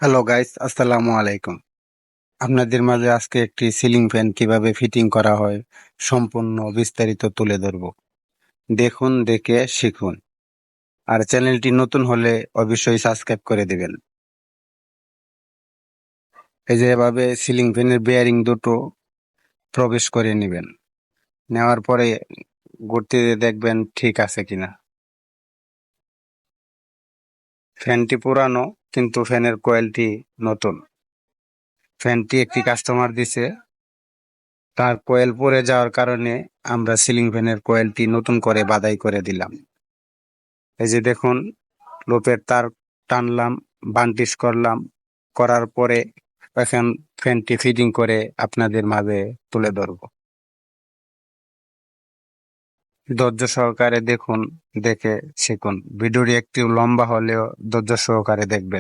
Hello guys, আসসালামু আলাইকুম। আপনাদের মাঝে আজকে একটি সিলিং ফ্যান কিভাবে ফিটিং করা হয় সম্পূর্ণ বিস্তারিত তুলে ধরব। দেখুন, দেখে শিখুন। আর চ্যানেলটি নতুন হলে অবশ্যই সাবস্ক্রাইব করে দিবেন। এই যে এভাবে সিলিং ফ্যানের বেয়ারিং দুটো প্রবেশ করে নেবেন। নেওয়ার পরে ঘুরতে দেখবেন ঠিক আছে কিনা। ফ্যানটি পুরানো কিন্তু ফ্যানের কোয়েলটি নতুন। ফ্যানটি একটি কাস্টমার দিছে, তার কোয়েল পড়ে যাওয়ার কারণে আমরা সিলিং ফ্যানের কোয়েলটি নতুন করে বাদাই করে দিলাম। এই যে দেখুন, লোপের তার টানলাম, বান্টিশ করলাম, করার পরে এখন ফ্যানটি ফিটিং করে আপনাদের মাঝে তুলে ধরবো। ধৈর্য সহকারে দেখুন, দেখে শিখুন। ভিডিওটি একটু লম্বা হলেও ধৈর্য সহকারে দেখবেন।